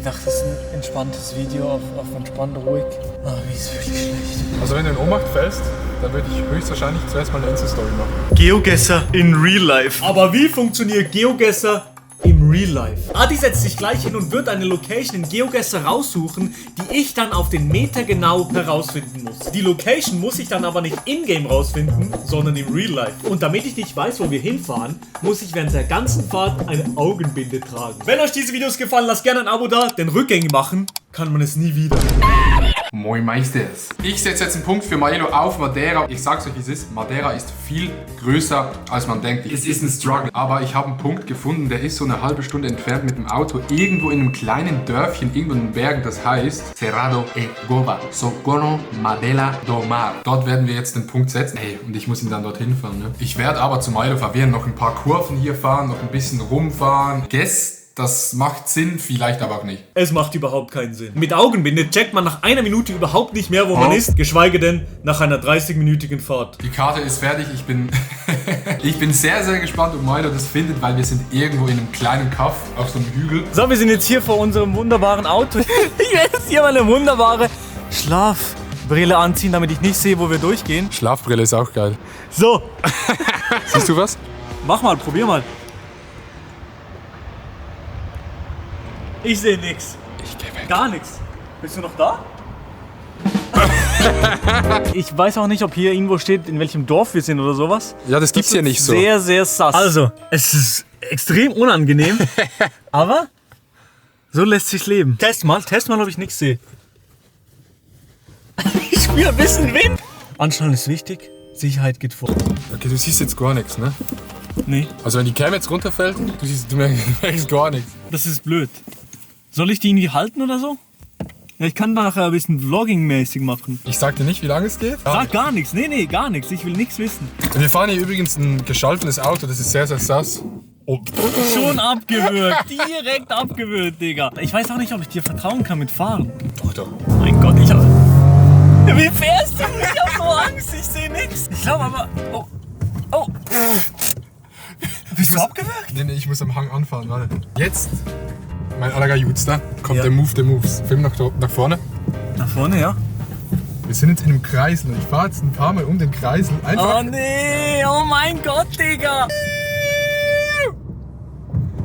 gedacht, das ist ein entspanntes Video auf entspannt ruhig. Aber mir ist wirklich schlecht. Also wenn du in Ohnmacht fällst, dann würde ich höchstwahrscheinlich zuerst mal eine Insta-Story machen. GeoGuessr in Real Life. Aber wie funktioniert GeoGuessr im Real Life? Adi setzt sich gleich hin und wird eine Location in GeoGuessr raussuchen, die ich dann auf den Meter genau herausfinden muss. Die Location muss ich dann aber nicht in-game rausfinden, sondern im Real Life. Und damit ich nicht weiß, wo wir hinfahren, muss ich während der ganzen Fahrt eine Augenbinde tragen. Wenn euch diese Videos gefallen, lasst gerne ein Abo da, denn rückgängig machen kann man es nie wieder. Moin Meisters. Ich setze jetzt einen Punkt für Maelo auf Madeira. Ich sag's euch, wie es ist. Madeira ist viel größer, als man denkt. Es ist ein Struggle. Aber ich habe einen Punkt gefunden, der ist so eine halbe Stunde entfernt mit dem Auto. Irgendwo in einem kleinen Dörfchen, irgendwo in den Bergen, das heißt Cerrado e Goba. Socorro Madela do Mar. Dort werden wir jetzt den Punkt setzen. Hey, und ich muss ihn dann dorthin fahren. Ne? Ich werde aber zu Maelo verwehren, noch ein paar Kurven hier fahren, noch ein bisschen rumfahren. Das macht Sinn, vielleicht aber auch nicht. Es macht überhaupt keinen Sinn. Mit Augenbinde checkt man nach einer Minute überhaupt nicht mehr, wo man ist, geschweige denn nach einer 30-minütigen Fahrt. Die Karte ist fertig. Ich bin sehr, sehr gespannt, ob Maelo das findet, weil wir sind irgendwo in einem kleinen Kaff auf so einem Hügel. So, wir sind jetzt hier vor unserem wunderbaren Auto. Ich werde jetzt hier mal eine wunderbare Schlafbrille anziehen, damit ich nicht sehe, wo wir durchgehen. Schlafbrille ist auch geil. So. Siehst du was? Mach mal, probier mal. Ich sehe nix. Ich geh weg. Gar nichts. Bist du noch da? Ich weiß auch nicht, ob hier irgendwo steht, in welchem Dorf wir sind oder sowas. Ja, das gibt's hier nicht so. Sehr, sehr sass. Also, es ist extrem unangenehm, aber so lässt sich's leben. Test mal, ob ich nichts sehe. Ich spüre ein bisschen Wind. Anschnallen ist wichtig, Sicherheit geht vor. Okay, du siehst jetzt gar nichts, ne? Nee. Also wenn die Cam jetzt runterfällt, du merkst gar nichts. Das ist blöd. Soll ich die irgendwie halten oder so? Ja, ich kann nachher ein bisschen Vlogging-mäßig machen. Ich sag dir nicht, wie lange es geht. Sag gar nichts. Nee, gar nichts. Ich will nichts wissen. Wir fahren hier übrigens ein geschaltenes Auto, das ist sehr, sehr sass. Oh. Schon abgewürgt. Direkt abgewürgt, Digga. Ich weiß auch nicht, ob ich dir vertrauen kann mit Fahren. Doch. Mein Gott, ich hab... Wie fährst du? Ich hab so Angst. Ich sehe nichts. Ich glaube aber... Oh. Bist du abgewürgt? Nee, ich muss am Hang anfahren, warte. Jetzt, mein allerger Jutz, da kommt Ja. der Moves. Film nach vorne. Nach vorne, ja. Wir sind jetzt in einem Kreisel und ich fahre jetzt ein paar Mal um den Kreisel. Einfach. Oh nee, oh mein Gott, Digga.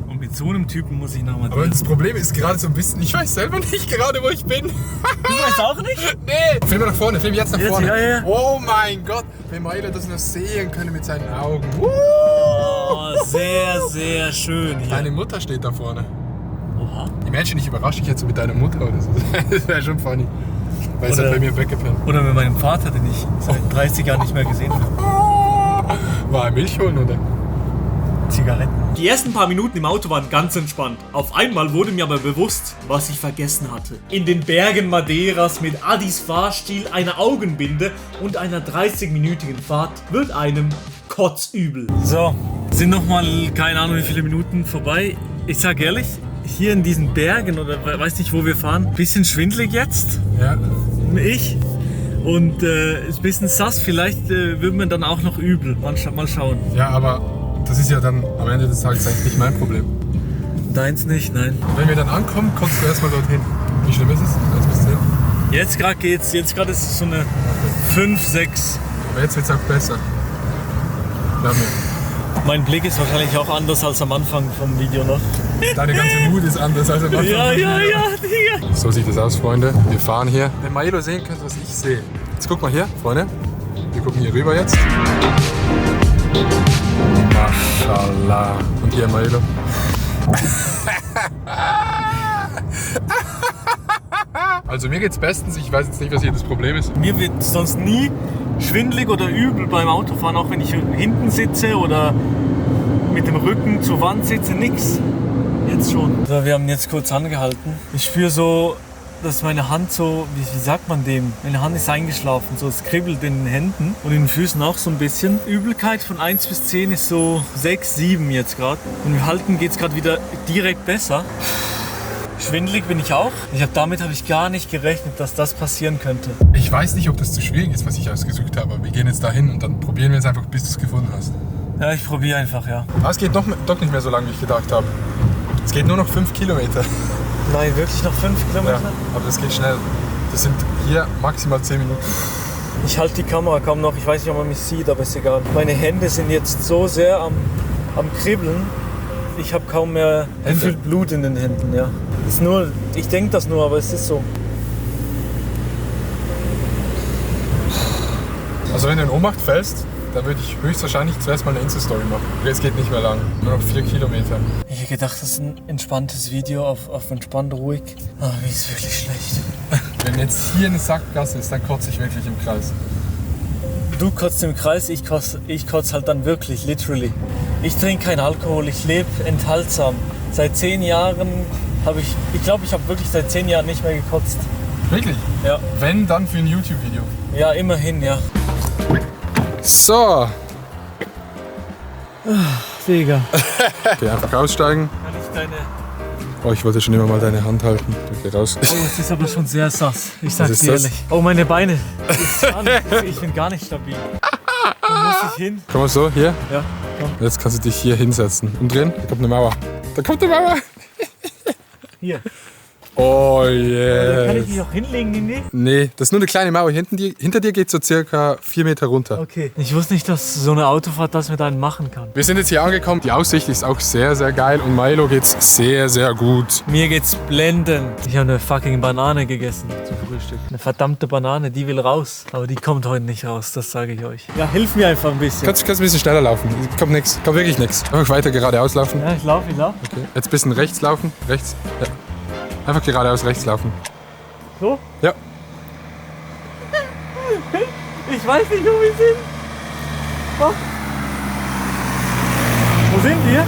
Und mit so einem Typen muss ich nochmal Aber das Problem ist gerade so ein bisschen, ich weiß selber nicht gerade, wo ich bin. Du weißt auch nicht? Nee, film mal nach vorne, film jetzt nach vorne. Ja. Oh mein Gott, wenn Maelo das noch sehen könnte mit seinen Augen. Oh, sehr, sehr schön hier. Deine Mutter steht da vorne. Oha. Imagine, ich überrasche dich jetzt so mit deiner Mutter oder so. Das wäre schon funny. Weil es Oder- hat bei mir weggepennt. Oder mit meinem Vater, den ich seit 30 Jahren nicht mehr gesehen habe. War er Milch holen oder? Zigaretten. Die ersten paar Minuten im Auto waren ganz entspannt. Auf einmal wurde mir aber bewusst, was ich vergessen hatte. In den Bergen Madeiras mit Adis Fahrstil, einer Augenbinde und einer 30-minütigen Fahrt wird einem kotzübel. So, sind nochmal keine Ahnung wie viele Minuten vorbei. Ich sag ehrlich, hier in diesen Bergen oder weiß nicht wo wir fahren, bisschen schwindelig jetzt. Ja. Ich. Und ist ein bisschen sass, vielleicht wird man dann auch noch übel. Mal schauen. Ja, aber das ist ja dann am Ende des Tages eigentlich nicht mein Problem. Deins nicht, nein. Wenn wir dann ankommen, kommst du erstmal dorthin. Wie schlimm ist es? 1 bis 10. Jetzt gerade geht's, jetzt gerade ist es so eine 5, 6. Aber jetzt wird es auch besser. Glaub mir. Mein Blick ist wahrscheinlich auch anders als am Anfang vom Video noch. Deine ganze Mut ist anders als am Anfang. Ja, Digga. So sieht es aus, Freunde. Wir fahren hier. Wenn Maelo sehen könnt, was ich sehe. Jetzt guck mal hier, Freunde. Wir gucken hier rüber jetzt. Mashallah. Und hier, Maelo. Also mir geht's bestens. Ich weiß jetzt nicht, was hier das Problem ist. Mir wird sonst nie schwindelig oder übel beim Autofahren, auch wenn ich hinten sitze oder mit dem Rücken zur Wand sitze, nix. Jetzt schon. So, wir haben jetzt kurz angehalten. Ich spüre so, dass meine Hand so, wie sagt man dem? Meine Hand ist eingeschlafen, so es kribbelt in den Händen und in den Füßen auch so ein bisschen. Übelkeit von 1 bis 10 ist so 6, 7 jetzt gerade. Und im Halten geht es gerade wieder direkt besser. Schwindelig bin ich auch. Damit habe ich gar nicht gerechnet, dass das passieren könnte. Ich weiß nicht, ob das zu schwierig ist, was ich ausgesucht habe. Aber wir gehen jetzt dahin und dann probieren wir es einfach, bis du es gefunden hast. Ja, ich probiere einfach, ja. Aber es geht doch nicht mehr so lang, wie ich gedacht habe. Es geht nur noch 5 Kilometer. Nein, wirklich noch 5 Kilometer? Ja, aber das geht schnell. Das sind hier maximal 10 Minuten. Ich halte die Kamera kaum noch. Ich weiß nicht, ob man mich sieht, aber ist egal. Meine Hände sind jetzt so sehr am Kribbeln. Ich habe kaum mehr gefühlt Blut in den Händen. Ja. Das ist nur, ich denke das nur, aber es ist so. Also wenn du in Ohnmacht fällst, dann würde ich höchstwahrscheinlich zuerst mal eine Insta-Story machen. Es geht nicht mehr lang, nur noch 4 Kilometer. Ich hätte gedacht, das ist ein entspanntes Video, auf entspannt ruhig. Aber mir ist wirklich schlecht. Wenn jetzt hier eine Sackgasse ist, dann kotze ich wirklich im Kreis. Du kotzt im Kreis, ich kotze halt dann wirklich, literally. Ich trinke keinen Alkohol, ich lebe enthaltsam. Seit 10 Jahren habe ich glaube, ich habe wirklich seit 10 Jahren nicht mehr gekotzt. Wirklich? Ja. Wenn, dann für ein YouTube-Video. Ja, immerhin, ja. So. Digga. Okay, einfach aussteigen. Kann ich deine... Oh, ich wollte schon immer mal deine Hand halten. Okay, raus. Oh, es ist aber schon sehr sass. Ich sag's ist dir das? ehrlich. Oh, meine Beine. Ich bin gar nicht stabil. Wo muss ich hin? Komm mal so, hier. Ja, komm. Jetzt kannst du dich hier hinsetzen. Umdrehen. Da kommt eine Mauer. Da kommt eine Mauer. Hier. Oh Kann ich yes. mich auch hinlegen, Nini? Nee, das ist nur eine kleine Mauer. Hinter dir geht so circa 4 Meter runter. Okay. Ich wusste nicht, dass so eine Autofahrt das mit einem machen kann. Wir sind jetzt hier angekommen. Die Aussicht ist auch sehr, sehr geil. Und Milo geht's sehr, sehr gut. Mir geht's blendend. Ich habe eine fucking Banane gegessen zum Frühstück. Eine verdammte Banane, die will raus. Aber die kommt heute nicht raus, das sage ich euch. Ja, hilf mir einfach ein bisschen. Kannst ein bisschen schneller laufen. Kommt nix. Kommt wirklich nix. Einfach weiter geradeaus laufen. Ja, ich laufe. Okay. Jetzt ein bisschen rechts laufen. Rechts. Ja. Einfach geradeaus rechts laufen. So? Ja. Ich weiß nicht, wo wir sind. Oh. Wo sind wir?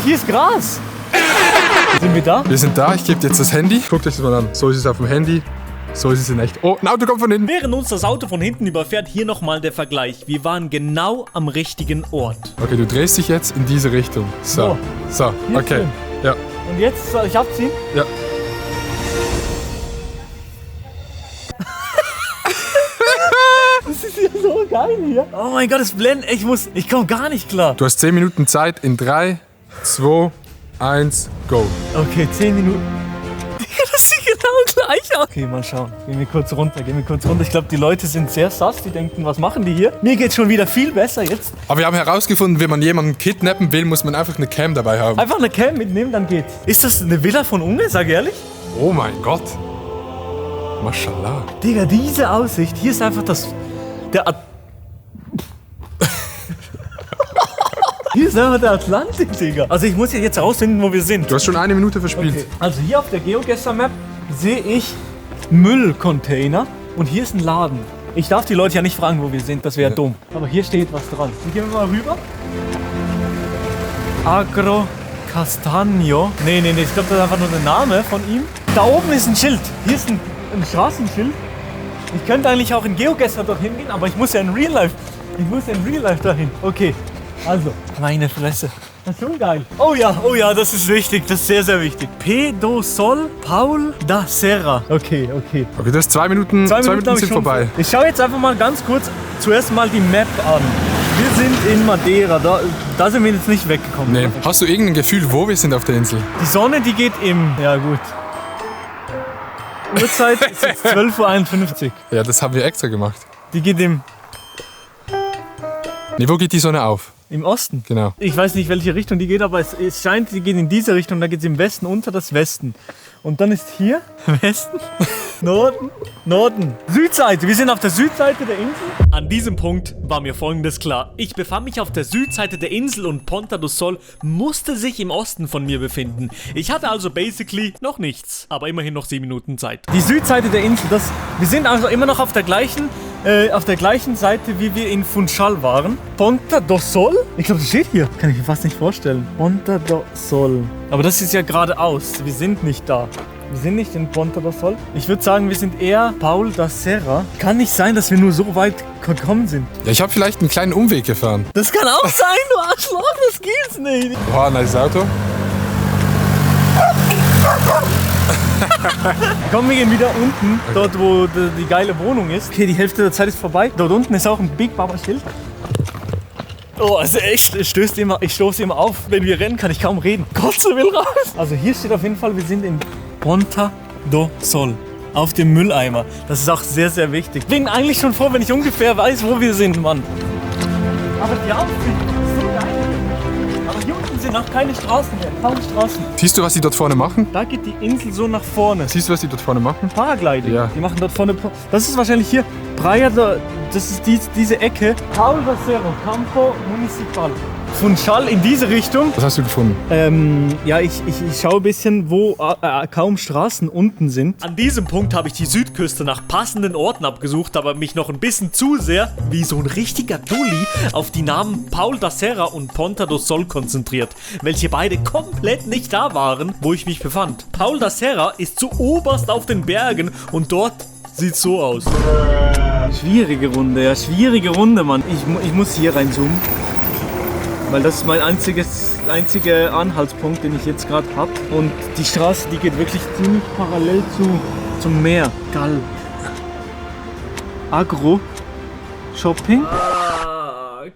Hier ist Gras. Sind wir da? Wir sind da. Ich gebe dir jetzt das Handy. Guckt euch das mal an. So ist es auf dem Handy. So ist es in echt. Oh, ein Auto kommt von hinten. Während uns das Auto von hinten überfährt, hier nochmal der Vergleich. Wir waren genau am richtigen Ort. Okay, du drehst dich jetzt in diese Richtung. So. So, okay. schön. Ja. Und jetzt soll ich abziehen? Ja. Das ist ja so geil hier. Oh mein Gott, es blendet. Ich komme gar nicht klar. Du hast 10 Minuten Zeit in 3, 2, 1, go. Okay, 10 Minuten. Das sieht genau gleich aus. Okay, mal schauen. Gehen wir kurz runter. Ich glaube, die Leute sind sehr sass. Die denken, was machen die hier? Mir geht's schon wieder viel besser jetzt. Aber wir haben herausgefunden, wenn man jemanden kidnappen will, muss man einfach eine Cam dabei haben. Einfach eine Cam mitnehmen, dann geht's. Ist das eine Villa von Unge? Sag ehrlich. Oh mein Gott. Mashallah. Digga, diese Aussicht. Hier ist einfach Hier ist einfach der Atlantik, Digga. Also ich muss ja jetzt rausfinden, wo wir sind. Du hast schon 1 Minute verspielt. Okay. Also hier auf der GeoGuessr-Map sehe ich Müllcontainer und hier ist ein Laden. Ich darf die Leute ja nicht fragen, wo wir sind, das wäre dumm. Aber hier steht was dran. Dann gehen wir mal rüber. Agro Castagno. Nee, ich glaube, das ist einfach nur der Name von ihm. Da oben ist ein Schild. Hier ist ein Straßenschild. Ich könnte eigentlich auch in GeoGuessr dorthin gehen, aber ich muss ja in Real Life. Dahin. Okay, also, meine Fresse. Das ist schon geil. Oh ja, das ist wichtig. Das ist sehr, sehr wichtig. Pedro Sol Paul da Serra. Okay. Okay, das ist 2 Minuten. 2 Minuten sind vorbei. Ich schaue jetzt einfach mal ganz kurz zuerst mal die Map an. Wir sind in Madeira. Da sind wir jetzt nicht weggekommen. Nee. Hast du irgendein Gefühl, wo wir sind auf der Insel? Die Sonne, die geht im... Ja, gut. Uhrzeit ist jetzt 12:51 Uhr. Ja, das haben wir extra gemacht. Die geht im Wo geht die Sonne auf? Im Osten. Genau. Ich weiß nicht, welche Richtung die geht, aber es scheint, sie geht in diese Richtung. Da geht sie im Westen unter das Westen. Und dann ist hier Westen, Norden, Südseite. Wir sind auf der Südseite der Insel. An diesem Punkt war mir Folgendes klar. Ich befand mich auf der Südseite der Insel und Ponta do Sol musste sich im Osten von mir befinden. Ich hatte also basically noch nichts, aber immerhin noch 7 Minuten Zeit. Die Südseite der Insel, wir sind also immer noch auf der gleichen Seite, wie wir in Funchal waren. Ponta do Sol? Ich glaube, das steht hier. Kann ich mir fast nicht vorstellen. Ponta do Sol. Aber das ist ja geradeaus. Wir sind nicht da. Wir sind nicht in Ponta do Sol. Ich würde sagen, wir sind eher Paul da Serra. Kann nicht sein, dass wir nur so weit gekommen sind. Ja, ich habe vielleicht einen kleinen Umweg gefahren. Das kann auch sein, du Arschloch. Das geht's nicht. Boah, nice Auto. Komm, wir gehen wieder unten, dort wo die geile Wohnung ist. Okay, die Hälfte der Zeit ist vorbei. Dort unten ist auch ein Big Baba Schild. Oh, also echt, ich stoße immer auf. Wenn wir rennen, kann ich kaum reden. Gott, so will raus. Also hier steht auf jeden Fall, wir sind in Ponta do Sol. Auf dem Mülleimer. Das ist auch sehr, sehr wichtig. Ich bin eigentlich schon froh, wenn ich ungefähr weiß, wo wir sind, Mann. Aber die Aussicht ist so geil. Aber hier unten sind noch keine Straßen mehr. Kaum Straßen. Siehst du, was die dort vorne machen? Da geht die Insel so nach vorne. Siehst du, was die dort vorne machen? Paragliding. Ja. Die machen dort vorne. Das ist wahrscheinlich hier. Praia, das ist diese Ecke. Paul da Cerro, Campo Municipal. Funchal in diese Richtung. Was hast du gefunden? Ja, ich schaue ein bisschen, wo kaum Straßen unten sind. An diesem Punkt habe ich die Südküste nach passenden Orten abgesucht, aber mich noch ein bisschen zu sehr, wie so ein richtiger Dulli, auf die Namen Paul da Serra und Ponta do Sol konzentriert, welche beide komplett nicht da waren, wo ich mich befand. Paul da Serra ist zu oberst auf den Bergen und dort sieht's so aus. Schwierige Runde, Mann. Ich muss hier reinzoomen. Weil das ist mein einziger Anhaltspunkt, den ich jetzt gerade habe. Und die Straße, die geht wirklich ziemlich parallel zum Meer. Geil. Agro Shopping.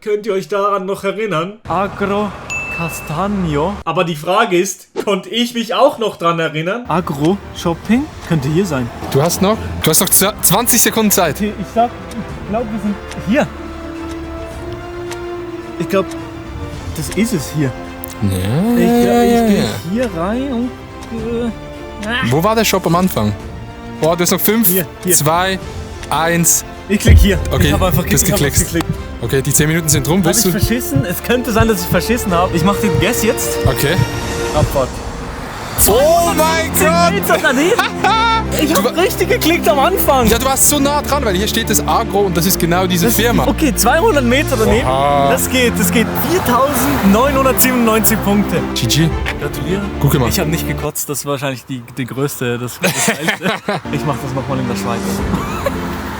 Könnt ihr euch daran noch erinnern? Agro Castagno. Aber die Frage ist, konnte ich mich auch noch dran erinnern? Agro Shopping könnte hier sein. Du hast noch 20 Sekunden Zeit. Ich glaube, wir sind hier. Ich glaube, das ist es hier. Ja. Ich gehe hier rein und... Wo war der Shop am Anfang? Oh, du hast noch 5, Hier. 2, 1. Ich klicke hier. Okay, ich habe einfach du hast geklickt. Okay, die 10 Minuten sind rum. Habe Willst ich du? verschissen? Es könnte sein, dass ich verschissen habe. Ich mache den Guess jetzt. Okay. Abfahrt. Oh mein Gott! Ich habe richtig geklickt am Anfang. Ja, du warst so nah dran, weil hier steht das Agro und das ist genau diese Firma. Okay, 200 Meter daneben. Oha. Das geht. 4.997 Punkte. GG. Gratuliere. Gut gemacht. Ich habe nicht gekotzt. Das ist wahrscheinlich die größte, das Geilste. Ich mache das nochmal in der Schweiz.